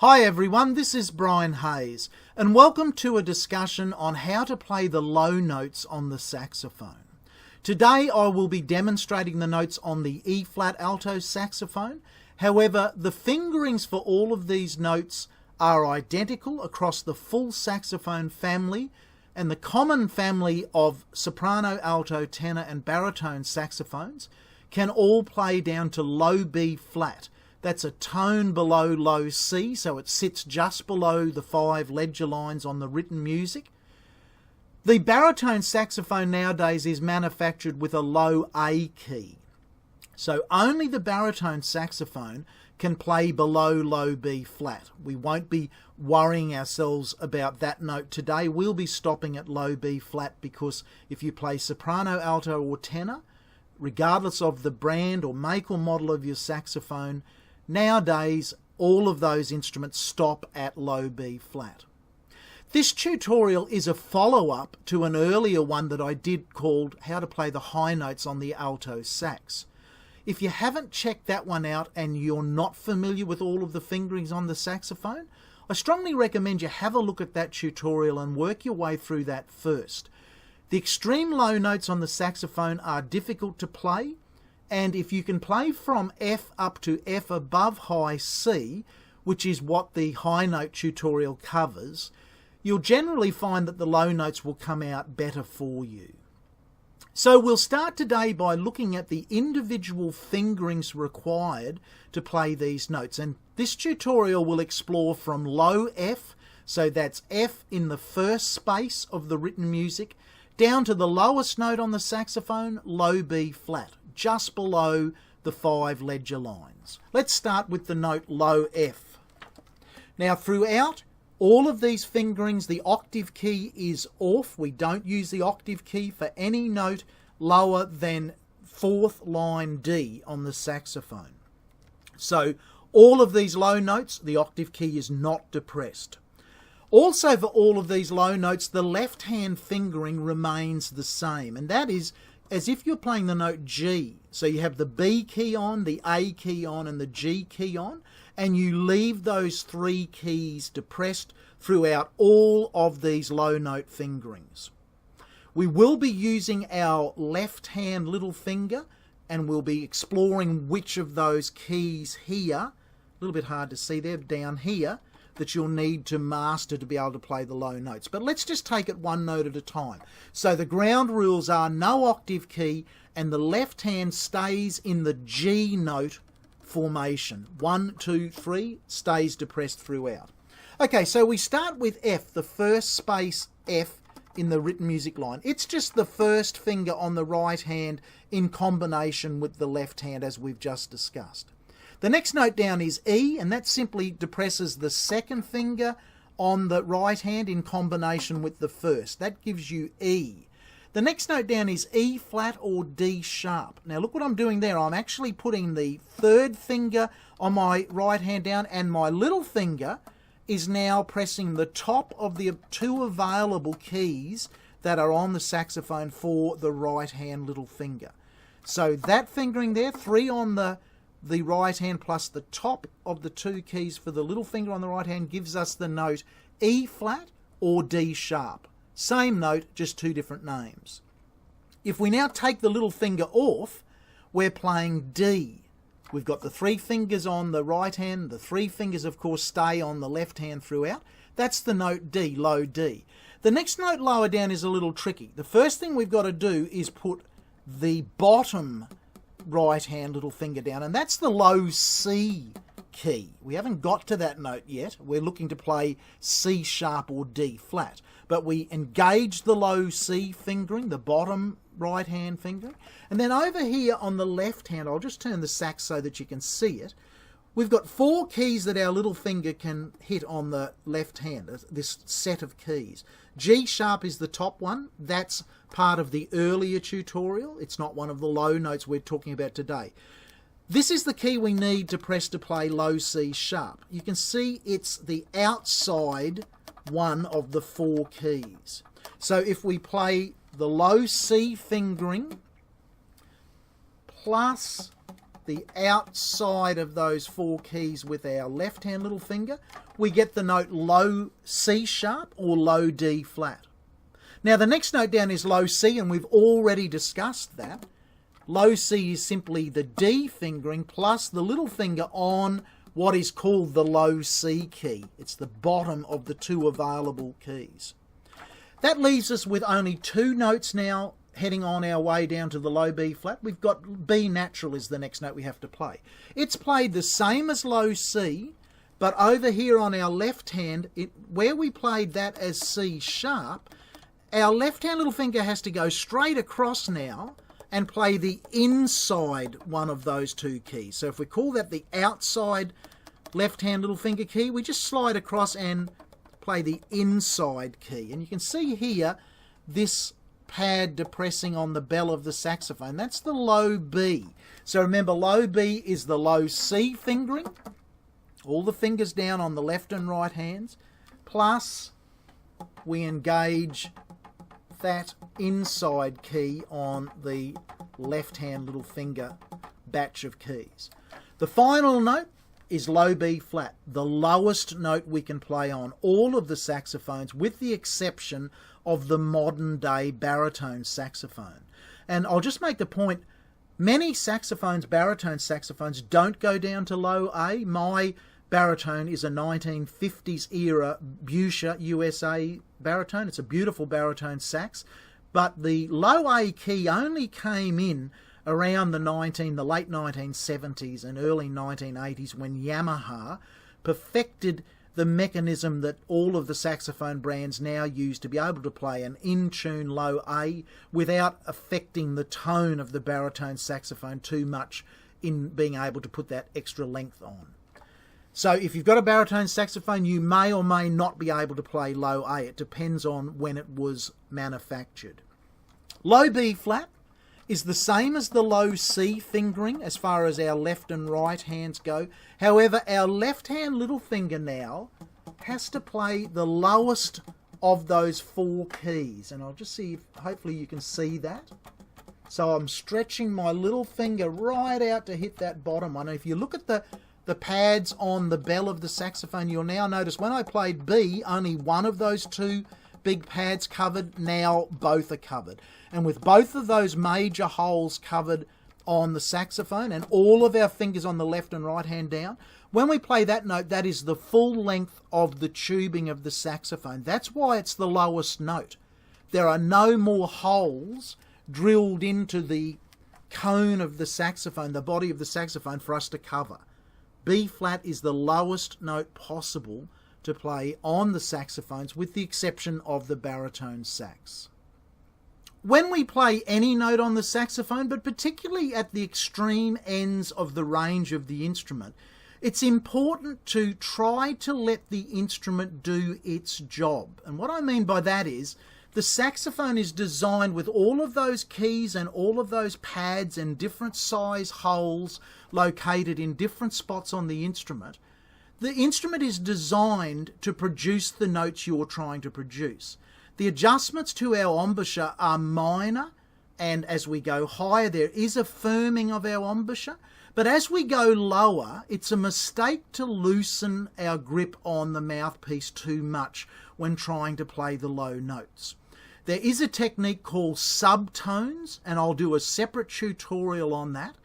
Hi everyone, this is Brian Hayes and welcome to a discussion on how to play the low notes on the saxophone. Today I will be demonstrating the notes on the E-flat alto saxophone. However, the fingerings for all of these notes are identical across the full saxophone family, and the common family of soprano, alto, tenor and baritone saxophones can all play down to low B flat. That's a tone below low C, so it sits just below the 5 ledger lines on the written music. The baritone saxophone nowadays is manufactured with a low A key. So only the baritone saxophone can play below low B flat. We won't be worrying ourselves about that note today. We'll be stopping at low B flat because if you play soprano, alto or tenor, regardless of the brand or make or model of your saxophone, nowadays all of those instruments stop at low B flat. This tutorial is a follow-up to an earlier one that I did called How to Play the High Notes on the Alto Sax. If you haven't checked that one out and you're not familiar with all of the fingerings on the saxophone, I strongly recommend you have a look at that tutorial and work your way through that first. The extreme low notes on the saxophone are difficult to play, and if you can play from F up to F above high C, which is what the high note tutorial covers, you'll generally find that the low notes will come out better for you. So we'll start today by looking at the individual fingerings required to play these notes, and this tutorial will explore from low F, so that's F in the first space of the written music, down to the lowest note on the saxophone, low B flat, just below the 5 ledger lines. Let's start with the note low F. Now throughout all of these fingerings, the octave key is off. We don't use the octave key for any note lower than 4th line D on the saxophone. So all of these low notes, the octave key is not depressed. Also for all of these low notes, the left hand fingering remains the same, and that is as if you're playing the note G. So you have the B key on, the A key on and the G key on, and you leave those 3 keys depressed throughout all of these low note fingerings. We will be using our left hand little finger and we'll be exploring which of those keys here, a little bit hard to see there, down here, that you'll need to master to be able to play the low notes. But let's just take it one note at a time. So the ground rules are no octave key and the left hand stays in the G note formation. 1, 2, 3, stays depressed throughout. Okay, so we start with F, the first space F in the written music line. It's just the first finger on the right hand in combination with the left hand as we've just discussed. The next note down is E, and that simply depresses the second finger on the right hand in combination with the first. That gives you E. The next note down is E flat or D sharp. Now look what I'm doing there. I'm actually putting the 3rd finger on my right hand down, and my little finger is now pressing the top of the 2 available keys that are on the saxophone for the right hand little finger. So that fingering there, 3 on the right hand plus the top of the 2 keys for the little finger on the right hand, gives us the note E flat or D sharp. Same note, just 2 different names. If we now take the little finger off, we're playing D. We've got the 3 fingers on the right hand. The 3 fingers, of course, stay on the left hand throughout. That's the note D, low D. The next note lower down is a little tricky. The first thing we've got to do is put the bottom right hand little finger down, and that's the low C key. We haven't got to that note yet. We're looking to play C sharp or D flat, but we engage the low C fingering, the bottom right hand fingering, and then over here on the left hand, I'll just turn the sax so that you can see it. We've got 4 keys that our little finger can hit on the left hand, this set of keys. G sharp is the top one. That's part of the earlier tutorial. It's not one of the low notes we're talking about today. This is the key we need to press to play low C sharp. You can see it's the outside one of the 4 keys. So if we play the low C fingering plus the outside of those 4 keys with our left hand little finger, we get the note low C sharp or low D flat. Now the next note down is low C, and we've already discussed that. Low C is simply the D fingering plus the little finger on what is called the low C key. It's the bottom of the 2 available keys. That leaves us with only 2 notes now heading on our way down to the low B flat. We've got B natural is the next note we have to play. It's played the same as low C, but over here on our left hand, where we played that as C sharp, our left hand little finger has to go straight across now and play the inside one of those 2 keys. So if we call that the outside left hand little finger key, we just slide across and play the inside key. And you can see here this pad depressing on the bell of the saxophone. That's the low B. So remember, low B is the low C fingering, all the fingers down on the left and right hands, plus we engage that inside key on the left hand little finger batch of keys. The final note is low B flat, the lowest note we can play on all of the saxophones with the exception of the modern day baritone saxophone. And I'll just make the point, many saxophones, baritone saxophones, don't go down to low A. My baritone is a 1950s era embouchure USA baritone. It's a beautiful baritone sax, but the low A key only came in around the late 1970s and early 1980s when Yamaha perfected the mechanism that all of the saxophone brands now use to be able to play an in-tune low A without affecting the tone of the baritone saxophone too much in being able to put that extra length on. So if you've got a baritone saxophone, you may or may not be able to play low A. It depends on when it was manufactured. Low B flat is the same as the low C fingering as far as our left and right hands go. However, our left hand little finger now has to play the lowest of those 4 keys. And I'll just see if hopefully you can see that. So I'm stretching my little finger right out to hit that bottom one. And if you look at the pads on the bell of the saxophone, you'll now notice when I played B, only one of those 2 big pads covered. Now both are covered. And with both of those major holes covered on the saxophone and all of our fingers on the left and right hand down, when we play that note, that is the full length of the tubing of the saxophone. That's why it's the lowest note. There are no more holes drilled into the cone of the saxophone, the body of the saxophone, for us to cover. B flat is the lowest note possible to play on the saxophones with the exception of the baritone sax. When we play any note on the saxophone, but particularly at the extreme ends of the range of the instrument, it's important to try to let the instrument do its job. And what I mean by that is, the saxophone is designed with all of those keys and all of those pads and different size holes located in different spots on the instrument. The instrument is designed to produce the notes you're trying to produce. The adjustments to our embouchure are minor, and as we go higher there is a firming of our embouchure, but as we go lower it's a mistake to loosen our grip on the mouthpiece too much when trying to play the low notes. There is a technique called subtones, and I'll do a separate tutorial on that.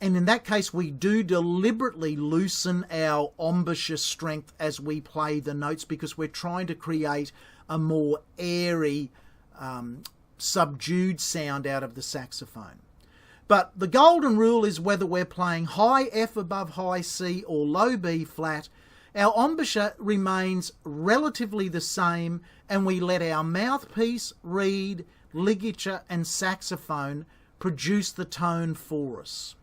And in that case, we do deliberately loosen our embouchure strength as we play the notes because we're trying to create a more airy, subdued sound out of the saxophone. But the golden rule is whether we're playing high F above high C or low B flat, our embouchure remains relatively the same, and we let our mouthpiece, reed, ligature and saxophone produce the tone for us.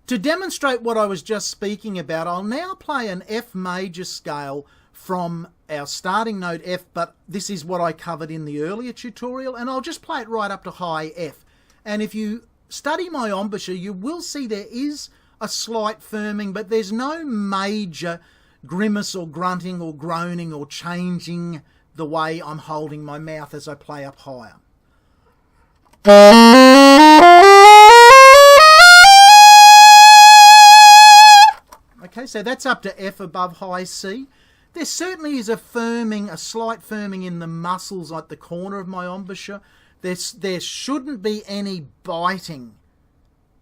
To demonstrate what I was just speaking about, I'll now play an F major scale from our starting note F, but this is what I covered in the earlier tutorial, and I'll just play it right up to high F. And if you study my embouchure, you will see there is a slight firming, but there's no major grimace or grunting or groaning or changing the way I'm holding my mouth as I play up higher. Okay, so that's up to F above high C. There certainly is a slight firming in the muscles at the corner of my embouchure. There shouldn't be any biting.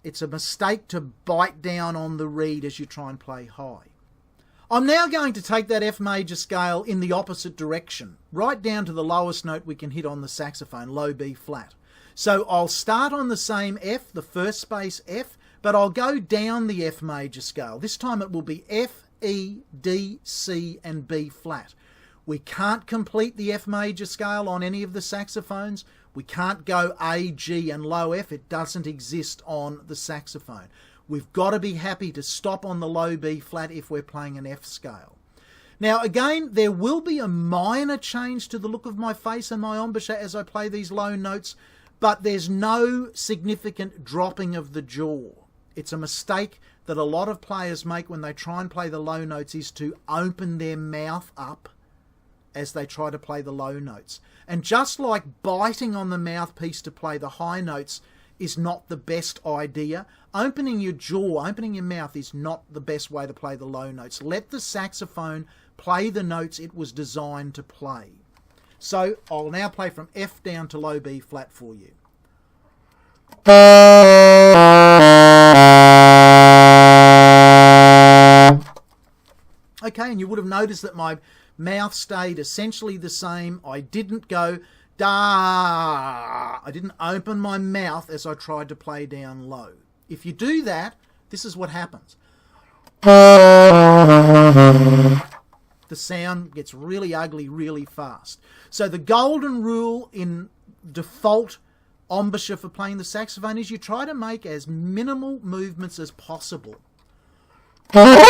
It's a mistake to bite down on the reed as you try and play high. I'm now going to take that F major scale in the opposite direction, right down to the lowest note we can hit on the saxophone, low B flat. So I'll start on the same F, the first space F, but I'll go down the F major scale. This time it will be F, E, D, C and B flat. We can't complete the F major scale on any of the saxophones. We can't go A, G and low F. It doesn't exist on the saxophone. We've got to be happy to stop on the low B flat if we're playing an F scale. Now again, there will be a minor change to the look of my face and my embouchure as I play these low notes, but there's no significant dropping of the jaw. It's a mistake that a lot of players make when they try and play the low notes, is to open their mouth up as they try to play the low notes. And just like biting on the mouthpiece to play the high notes is not the best idea, opening your jaw, opening your mouth is not the best way to play the low notes. Let the saxophone play the notes it was designed to play. So I'll now play from F down to low B flat for you. Okay, and you would have noticed that my mouth stayed essentially the same. I didn't go da. I didn't open my mouth as I tried to play down low. If you do that, this is what happens. The sound gets really ugly really fast. So the golden rule in default embouchure for playing the saxophone is you try to make as minimal movements as possible. Okay,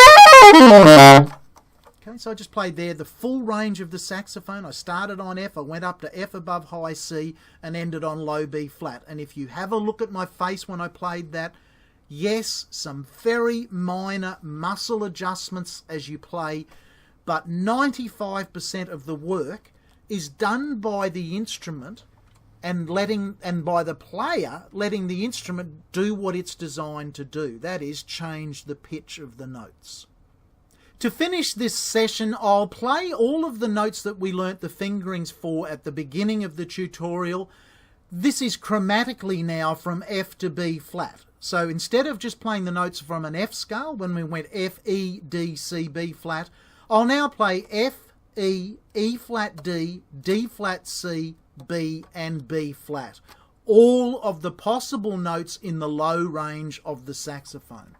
so I just played there the full range of the saxophone. I started on F, I went up to F above high C and ended on low B flat. And if you have a look at my face when I played that, yes, some very minor muscle adjustments as you play, but 95% of the work is done by the instrument and by the player letting the instrument do what it's designed to do. That is, change the pitch of the notes. To finish this session, I'll play all of the notes that we learnt the fingerings for at the beginning of the tutorial. This is chromatically now from F to B flat. So instead of just playing the notes from an F scale, when we went F, E, D, C, B flat, I'll now play F, E, E flat D, D flat C, B and B flat. All of the possible notes in the low range of the saxophone.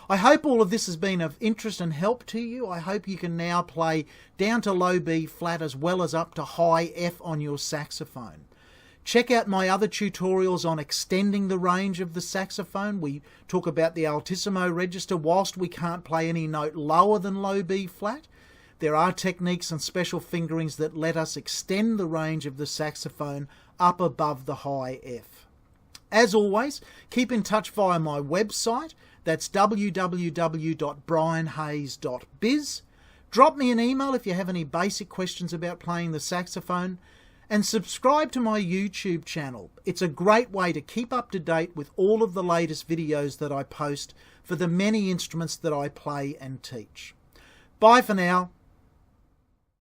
I hope all of this has been of interest and help to you. I hope you can now play down to low B flat as well as up to high F on your saxophone. Check out my other tutorials on extending the range of the saxophone. We talk about the altissimo register. Whilst we can't play any note lower than low B flat, there are techniques and special fingerings that let us extend the range of the saxophone up above the high F. As always, keep in touch via my website. That's www.brianhayes.biz. Drop me an email if you have any basic questions about playing the saxophone. And subscribe to my YouTube channel. It's a great way to keep up to date with all of the latest videos that I post for the many instruments that I play and teach. Bye for now.